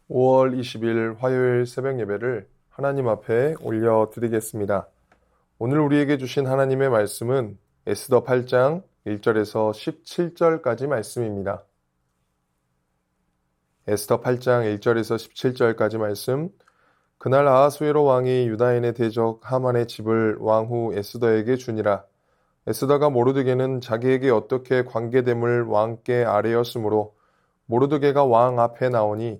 5월 20일 화요일 새벽 예배를 하나님 앞에 올려드리겠습니다. 오늘 우리에게 주신 하나님의 말씀은 에스더 8장 1절에서 17절까지 말씀입니다. 에스더 8장 1절에서 17절까지 말씀. 그날 아하수에로 왕이 유다인의 대적 하만의 집을 왕후 에스더에게 주니라. 에스더가 모르드게는 자기에게 어떻게 관계됨을 왕께 아뢰었으므로 모르드게가 왕 앞에 나오니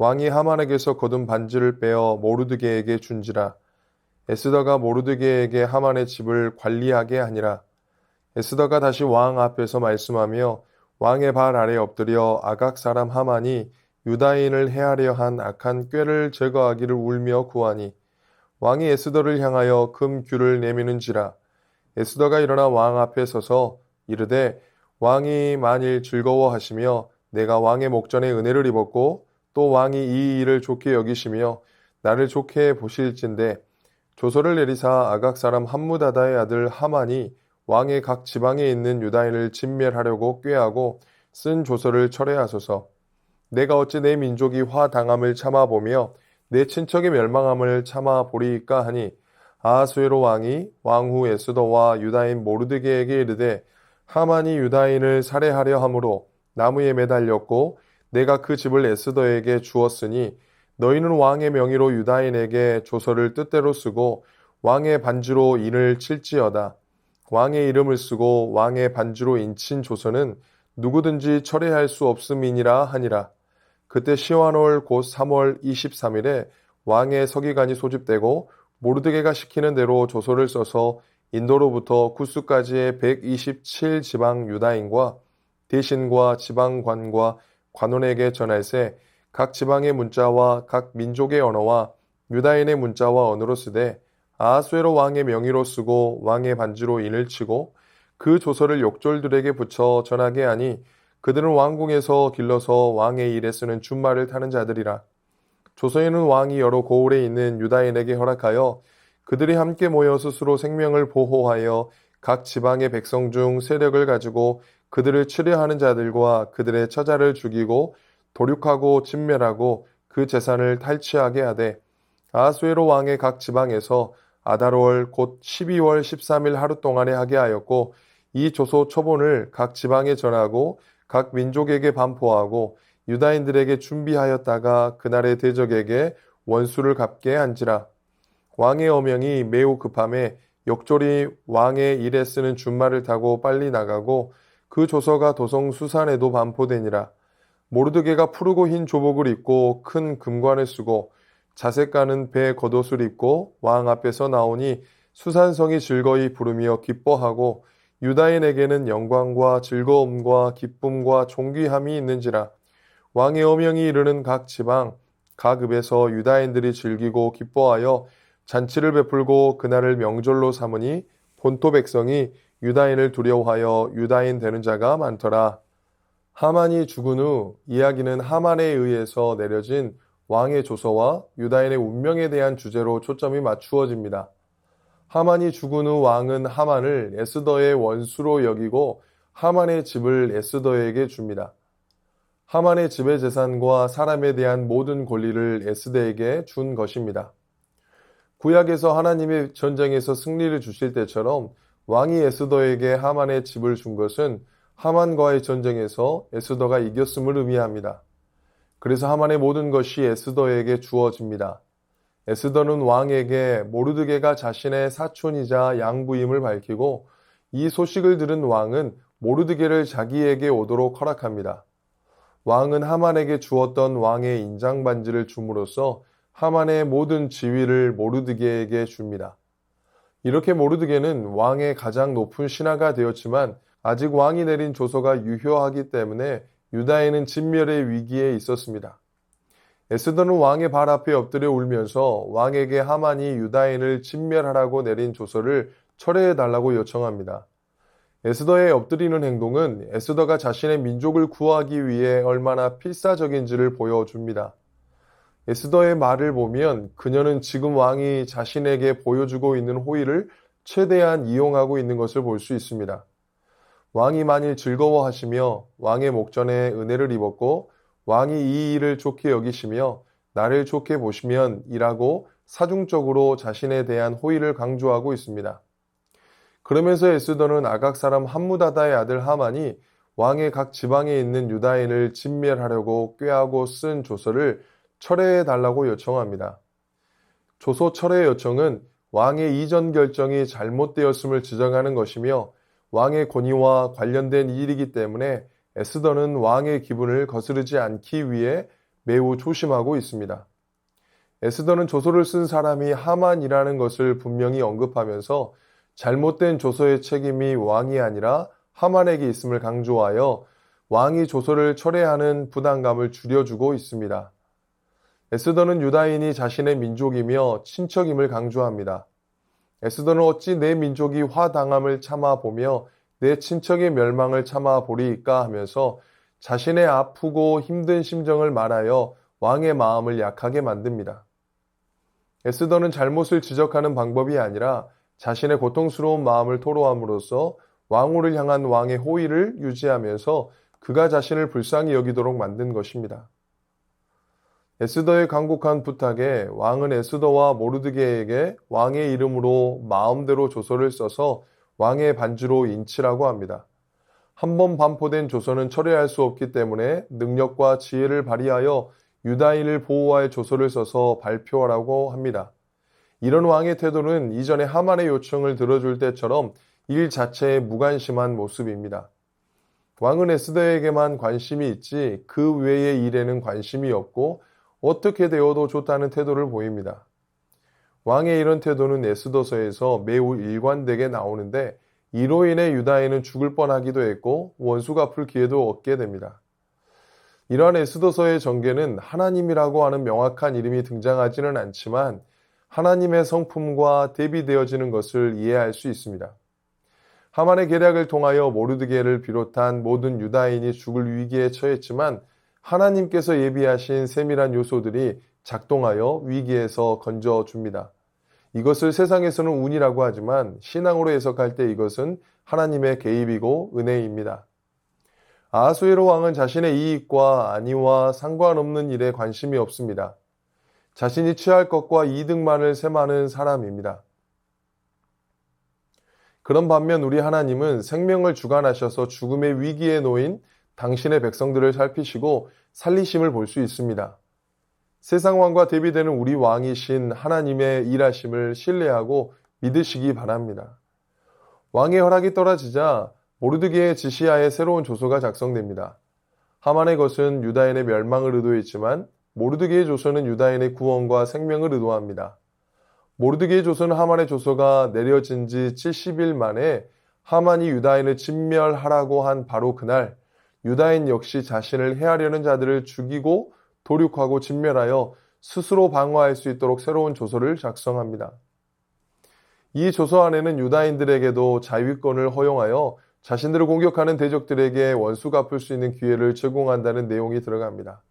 왕이 하만에게서 거둔 반지를 빼어 모르드게에게 준지라. 에스더가 모르드게에게 하만의 집을 관리하게 하니라. 에스더가 다시 왕 앞에서 말씀하며 왕의 발 아래 엎드려 아각 사람 하만이 유다인을 해하려 한 악한 꾀를 제거하기를 울며 구하니 왕이 에스더를 향하여 금규를 내미는지라. 에스더가 일어나 왕 앞에 서서 이르되 왕이 만일 즐거워하시며 내가 왕의 목전에 은혜를 입었고 또 왕이 이 일을 좋게 여기시며 나를 좋게 보실진대 조서를 내리사 아각 사람 함무다다의 아들 하만이 왕의 각 지방에 있는 유다인을 진멸하려고 꾀하고 쓴 조서를 철회하소서. 내가 어찌 내 민족이 화당함을 참아보며 내 친척의 멸망함을 참아보리이까 하니 아하수에로 왕이 왕후 에스더와 유다인 모르드게에게 이르되 하만이 유다인을 살해하려 함으로 나무에 매달렸고 내가 그 집을 에스더에게 주었으니 너희는 왕의 명의로 유다인에게 조서를 뜻대로 쓰고 왕의 반지로 인을 칠지어다. 왕의 이름을 쓰고 왕의 반지로 인친 조서는 누구든지 철회할 수 없음이니라 하니라. 그때 시완월 곧 3월 23일에 왕의 서기관이 소집되고 모르드게가 시키는 대로 조서를 써서 인도로부터 구스까지의 127 지방 유다인과 대신과 지방관과 관원에게 전할세 각 지방의 문자와 각 민족의 언어와 유다인의 문자와 언어로 쓰되 아하수에로 왕의 명의로 쓰고 왕의 반지로 인을 치고 그 조서를 욕졸들에게 붙여 전하게 하니 그들은 왕궁에서 길러서 왕의 일에 쓰는 준말을 타는 자들이라. 조서에는 왕이 여러 고을에 있는 유다인에게 허락하여 그들이 함께 모여 스스로 생명을 보호하여 각 지방의 백성 중 세력을 가지고 그들을 치려하는 자들과 그들의 처자를 죽이고 도륙하고 진멸하고 그 재산을 탈취하게 하되 아하수에로 왕의 각 지방에서 아달월 곧 12월 13일 하루 동안에 하게 하였고 이 조소 초본을 각 지방에 전하고 각 민족에게 반포하고 유다인들에게 준비하였다가 그날의 대적에게 원수를 갚게 한지라. 왕의 어명이 매우 급함에 역졸이 왕의 일에 쓰는 준말을 타고 빨리 나가고 그 조서가 도성 수산에도 반포되니라. 모르드게가 푸르고 흰 조복을 입고 큰 금관을 쓰고 자색 가는 배 겉옷을 입고 왕 앞에서 나오니 수산성이 즐거이 부르며 기뻐하고 유다인에게는 영광과 즐거움과 기쁨과 존귀함이 있는지라. 왕의 어명이 이르는 각 지방 각 읍에서 유다인들이 즐기고 기뻐하여 잔치를 베풀고 그날을 명절로 삼으니 본토 백성이 유다인을 두려워하여 유다인 되는 자가 많더라. 하만이 죽은 후 이야기는 하만에 의해서 내려진 왕의 조서와 유다인의 운명에 대한 주제로 초점이 맞추어집니다. 하만이 죽은 후 왕은 하만을 에스더의 원수로 여기고 하만의 집을 에스더에게 줍니다. 하만의 지배 재산과 사람에 대한 모든 권리를 에스더에게 준 것입니다. 구약에서 하나님의 전쟁에서 승리를 주실 때처럼 왕이 에스더에게 하만의 집을 준 것은 하만과의 전쟁에서 에스더가 이겼음을 의미합니다. 그래서 하만의 모든 것이 에스더에게 주어집니다. 에스더는 왕에게 모르드게가 자신의 사촌이자 양부임을 밝히고 이 소식을 들은 왕은 모르드게를 자기에게 오도록 허락합니다. 왕은 하만에게 주었던 왕의 인장 반지를 줌으로써 하만의 모든 지위를 모르드게에게 줍니다. 이렇게 모르드게는 왕의 가장 높은 신하가 되었지만 아직 왕이 내린 조서가 유효하기 때문에 유다인은 진멸의 위기에 있었습니다. 에스더는 왕의 발 앞에 엎드려 울면서 왕에게 하만이 유다인을 진멸하라고 내린 조서를 철회해달라고 요청합니다. 에스더의 엎드리는 행동은 에스더가 자신의 민족을 구하기 위해 얼마나 필사적인지를 보여줍니다. 에스더의 말을 보면 그녀는 지금 왕이 자신에게 보여주고 있는 호의를 최대한 이용하고 있는 것을 볼 수 있습니다. 왕이 만일 즐거워하시며 왕의 목전에 은혜를 입었고 왕이 이 일을 좋게 여기시며 나를 좋게 보시면 이라고 사중적으로 자신에 대한 호의를 강조하고 있습니다. 그러면서 에스더는 아각 사람 함무다다의 아들 하만이 왕의 각 지방에 있는 유다인을 진멸하려고 꾀하고 쓴 조서를 철회해 달라고 요청합니다. 조서 철회 요청은 왕의 이전 결정이 잘못되었음을 지적하는 것이며 왕의 권위와 관련된 일이기 때문에 에스더는 왕의 기분을 거스르지 않기 위해 매우 조심하고 있습니다. 에스더는 조서를 쓴 사람이 하만이라는 것을 분명히 언급하면서 잘못된 조서의 책임이 왕이 아니라 하만에게 있음을 강조하여 왕이 조서를 철회하는 부담감을 줄여주고 있습니다. 에스더는 유다인이 자신의 민족이며 친척임을 강조합니다. 에스더는 어찌 내 민족이 화당함을 참아보며 내 친척의 멸망을 참아보리이까 하면서 자신의 아프고 힘든 심정을 말하여 왕의 마음을 약하게 만듭니다. 에스더는 잘못을 지적하는 방법이 아니라 자신의 고통스러운 마음을 토로함으로써 왕후를 향한 왕의 호의를 유지하면서 그가 자신을 불쌍히 여기도록 만든 것입니다. 에스더의 간곡한 부탁에 왕은 에스더와 모르드게에게 왕의 이름으로 마음대로 조서를 써서 왕의 반주로 인치라고 합니다. 한 번 반포된 조서는 철회할 수 없기 때문에 능력과 지혜를 발휘하여 유다인을 보호할 조서를 써서 발표하라고 합니다. 이런 왕의 태도는 이전에 하만의 요청을 들어줄 때처럼 일 자체에 무관심한 모습입니다. 왕은 에스더에게만 관심이 있지 그 외의 일에는 관심이 없고 어떻게 되어도 좋다는 태도를 보입니다. 왕의 이런 태도는 에스더서에서 매우 일관되게 나오는데 이로 인해 유다인은 죽을 뻔하기도 했고 원수 갚을 기회도 얻게 됩니다. 이러한 에스더서의 전개는 하나님이라고 하는 명확한 이름이 등장하지는 않지만 하나님의 성품과 대비되어지는 것을 이해할 수 있습니다. 하만의 계략을 통하여 모르드게를 비롯한 모든 유다인이 죽을 위기에 처했지만 하나님께서 예비하신 세밀한 요소들이 작동하여 위기에서 건져줍니다. 이것을 세상에서는 운이라고 하지만 신앙으로 해석할 때 이것은 하나님의 개입이고 은혜입니다. 아하수에로 왕은 자신의 이익과 안위와 상관없는 일에 관심이 없습니다. 자신이 취할 것과 이득만을 셈하는 사람입니다. 그런 반면 우리 하나님은 생명을 주관하셔서 죽음의 위기에 놓인 당신의 백성들을 살피시고 살리심을 볼 수 있습니다. 세상 왕과 대비되는 우리 왕이신 하나님의 일하심을 신뢰하고 믿으시기 바랍니다. 왕의 허락이 떨어지자 모르드게의 지시하에 새로운 조서가 작성됩니다. 하만의 것은 유다인의 멸망을 의도했지만 모르드게의 조서는 유다인의 구원과 생명을 의도합니다. 모르드게의 조서는 하만의 조서가 내려진 지 70일 만에 하만이 유다인을 진멸하라고 한 바로 그날 유다인 역시 자신을 해하려는 자들을 죽이고 도륙하고 진멸하여 스스로 방어할 수 있도록 새로운 조서를 작성합니다. 이 조서 안에는 유다인들에게도 자위권을 허용하여 자신들을 공격하는 대적들에게 원수 갚을 수 있는 기회를 제공한다는 내용이 들어갑니다.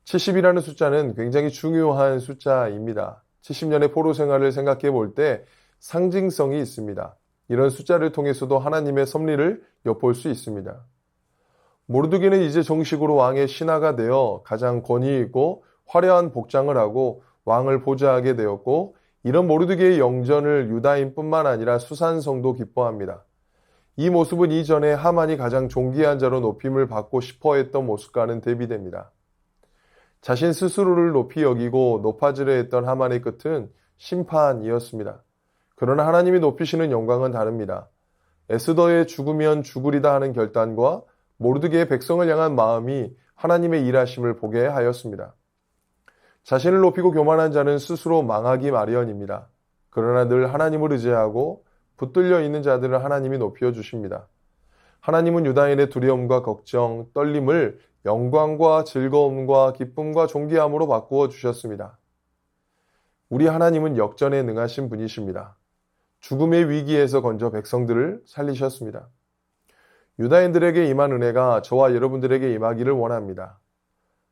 70이라는 숫자는 굉장히 중요한 숫자입니다. 70년의 포로 생활을 생각해 볼 때 상징성이 있습니다. 이런 숫자를 통해서도 하나님의 섭리를 엿볼 수 있습니다. 모르드게는 이제 정식으로 왕의 신하가 되어 가장 권위 있고 화려한 복장을 하고 왕을 보좌하게 되었고 이런 모르드게의 영전을 유다인뿐만 아니라 수산성도 기뻐합니다. 이 모습은 이전에 하만이 가장 존귀한 자로 높임을 받고 싶어 했던 모습과는 대비됩니다. 자신 스스로를 높이 여기고 높아지려 했던 하만의 끝은 심판이었습니다. 그러나 하나님이 높이시는 영광은 다릅니다. 에스더의 죽으면 죽으리다 하는 결단과 모르드게의 백성을 향한 마음이 하나님의 일하심을 보게 하였습니다. 자신을 높이고 교만한 자는 스스로 망하기 마련입니다. 그러나 늘 하나님을 의지하고 붙들려 있는 자들을 하나님이 높여 주십니다. 하나님은 유다인의 두려움과 걱정, 떨림을 영광과 즐거움과 기쁨과 존귀함으로 바꾸어 주셨습니다. 우리 하나님은 역전에 능하신 분이십니다. 죽음의 위기에서 건져 백성들을 살리셨습니다. 유다인들에게 임한 은혜가 저와 여러분들에게 임하기를 원합니다.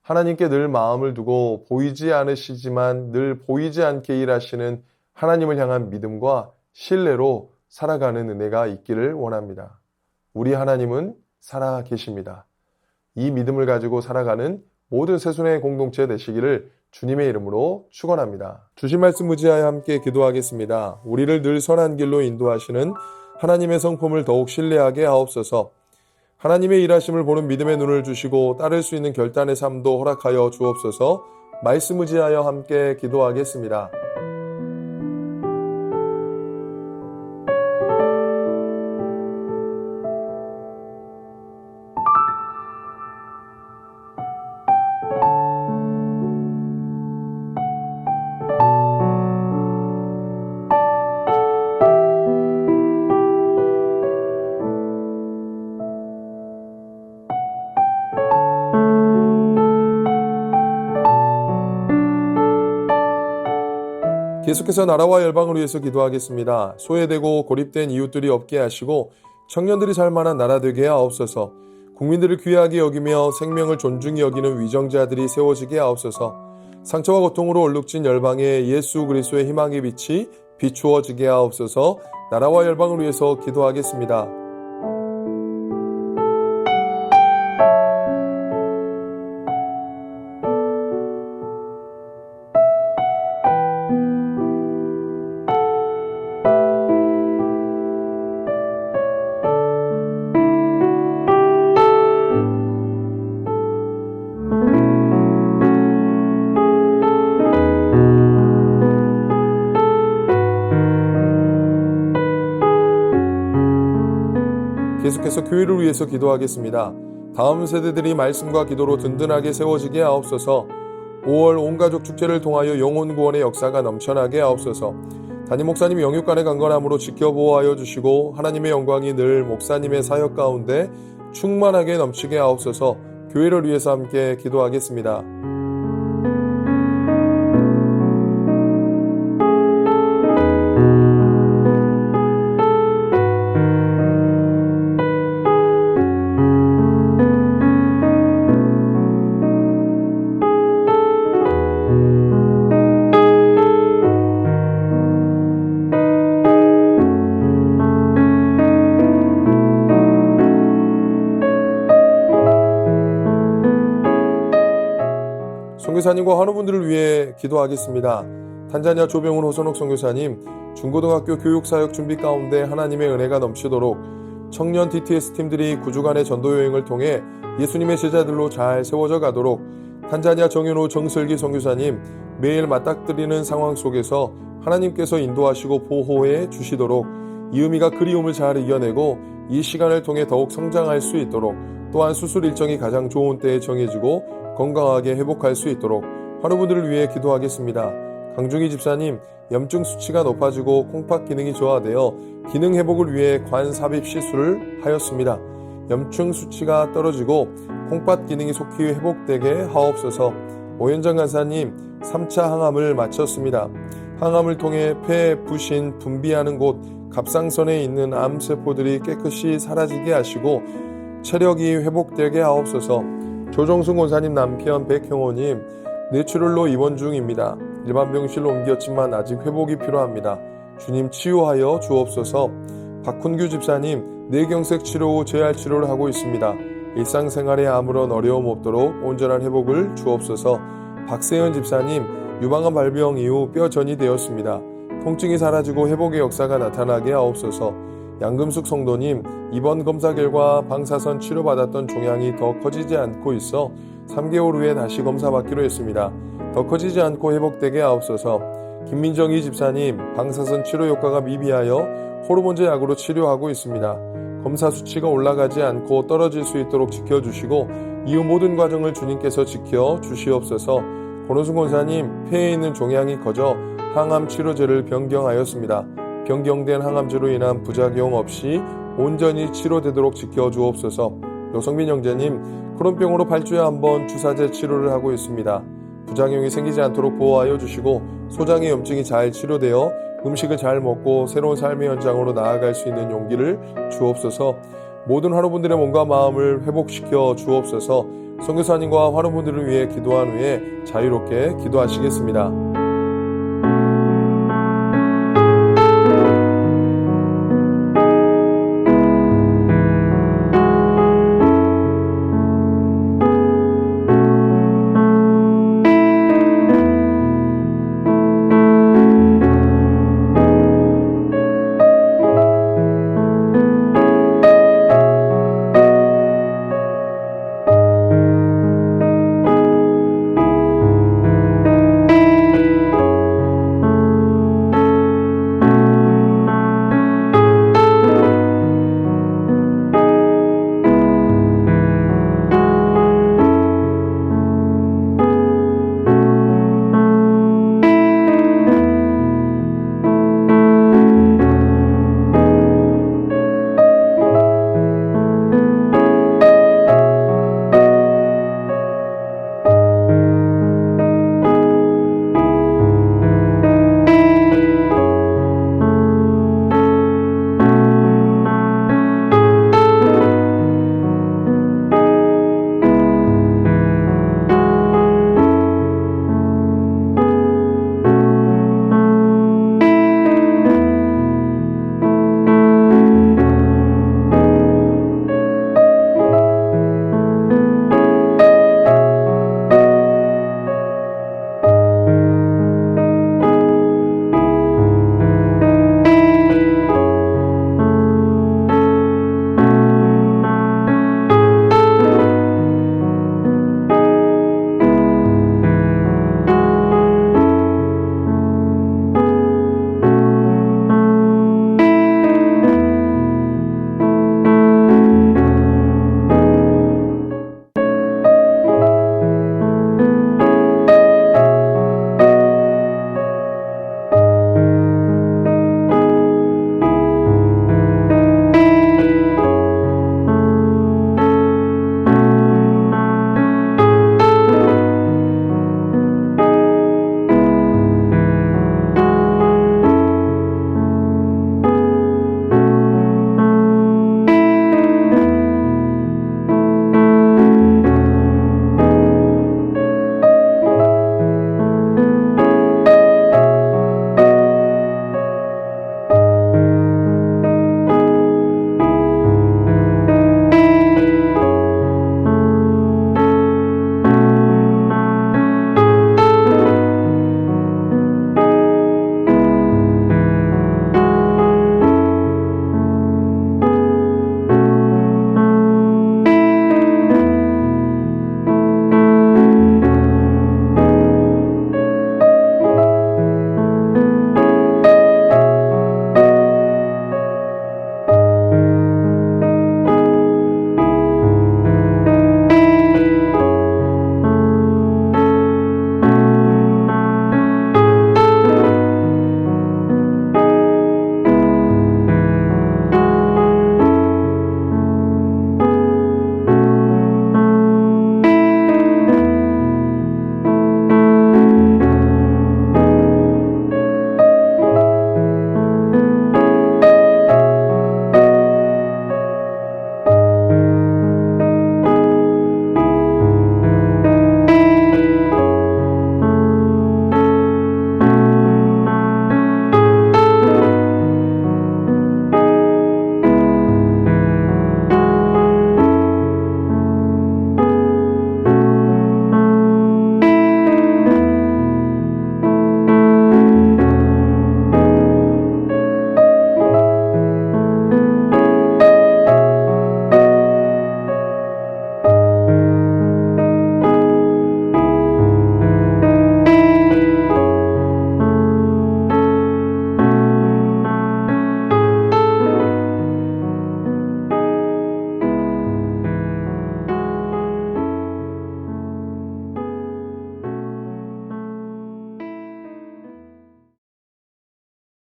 하나님께 늘 마음을 두고 보이지 않으시지만 늘 보이지 않게 일하시는 하나님을 향한 믿음과 신뢰로 살아가는 은혜가 있기를 원합니다. 우리 하나님은 살아 계십니다. 이 믿음을 가지고 살아가는 모든 새순의 공동체 되시기를 주님의 이름으로 축원합니다. 주신 말씀 의지하여 함께 기도하겠습니다. 우리를 늘 선한 길로 인도하시는 하나님의 성품을 더욱 신뢰하게 하옵소서. 하나님의 일하심을 보는 믿음의 눈을 주시고 따를 수 있는 결단의 삶도 허락하여 주옵소서. 말씀 의지하여 함께 기도하겠습니다. 계속해서 나라와 열방을 위해서 기도하겠습니다. 소외되고 고립된 이웃들이 없게 하시고 청년들이 살만한 나라 되게 하옵소서. 국민들을 귀하게 여기며 생명을 존중히 여기는 위정자들이 세워지게 하옵소서. 상처와 고통으로 얼룩진 열방에 예수 그리스도의 희망의 빛이 비추어지게 하옵소서. 나라와 열방을 위해서 기도하겠습니다. 계속해서 교회를 위해서 기도하겠습니다. 다음 세대들이 말씀과 기도로 든든하게 세워지게 하옵소서. 5월 온가족 축제를 통하여 영혼 구원의 역사가 넘쳐나게 하옵소서. 담임 목사님 영육간의 강건함으로 지켜보호하여 주시고 하나님의 영광이 늘 목사님의 사역 가운데 충만하게 넘치게 하옵소서. 교회를 위해서 함께 기도하겠습니다. 선교사님과 환우분들을 위해 기도하겠습니다. 탄자니아 조병훈 호선옥 선교사님, 중고등학교 교육사역 준비 가운데 하나님의 은혜가 넘치도록 청년 DTS 팀들이 9주간의 전도여행을 통해 예수님의 제자들로 잘 세워져 가도록 탄자니아 정윤호 정슬기 선교사님, 매일 맞닥뜨리는 상황 속에서 하나님께서 인도하시고 보호해 주시도록 이음이가 그리움을 잘 이겨내고 이 시간을 통해 더욱 성장할 수 있도록 또한 수술 일정이 가장 좋은 때에 정해지고 건강하게 회복할 수 있도록 환우분들을 위해 기도하겠습니다. 강중희 집사님, 염증 수치가 높아지고 콩팥 기능이 저하되어 기능 회복을 위해 관 삽입 시술을 하였습니다. 염증 수치가 떨어지고 콩팥 기능이 속히 회복되게 하옵소서. 오현정 간사님, 3차 항암을 마쳤습니다. 항암을 통해 폐, 부신, 분비하는 곳, 갑상선에 있는 암세포들이 깨끗이 사라지게 하시고 체력이 회복되게 하옵소서. 조정순 권사님 남편 백형호님, 뇌출혈로 입원 중입니다. 일반 병실로 옮겼지만 아직 회복이 필요합니다. 주님 치유하여 주옵소서. 박훈규 집사님, 뇌경색 치료 후 재활 치료를 하고 있습니다. 일상생활에 아무런 어려움 없도록 온전한 회복을 주옵소서. 박세은 집사님, 유방암 발병 이후 뼈전이 되었습니다. 통증이 사라지고 회복의 역사가 나타나게 하옵소서. 양금숙 성도님, 이번 검사 결과 방사선 치료받았던 종양이 더 커지지 않고 있어 3개월 후에 다시 검사받기로 했습니다. 더 커지지 않고 회복되게 하옵소서. 김민정희 집사님, 방사선 치료 효과가 미비하여 호르몬제 약으로 치료하고 있습니다. 검사 수치가 올라가지 않고 떨어질 수 있도록 지켜주시고 이후 모든 과정을 주님께서 지켜 주시옵소서. 권호순 권사님, 폐에 있는 종양이 커져 항암 치료제를 변경하였습니다. 변경된 항암제로 인한 부작용 없이 온전히 치료되도록 지켜주옵소서. 노성민 형제님, 크론병으로 8주에 한 번 주사제 치료를 하고 있습니다. 부작용이 생기지 않도록 보호하여 주시고 소장의 염증이 잘 치료되어 음식을 잘 먹고 새로운 삶의 현장으로 나아갈 수 있는 용기를 주옵소서. 모든 환우분들의 몸과 마음을 회복시켜 주옵소서. 선교사님과 환우분들을 위해 기도한 후에 자유롭게 기도하시겠습니다.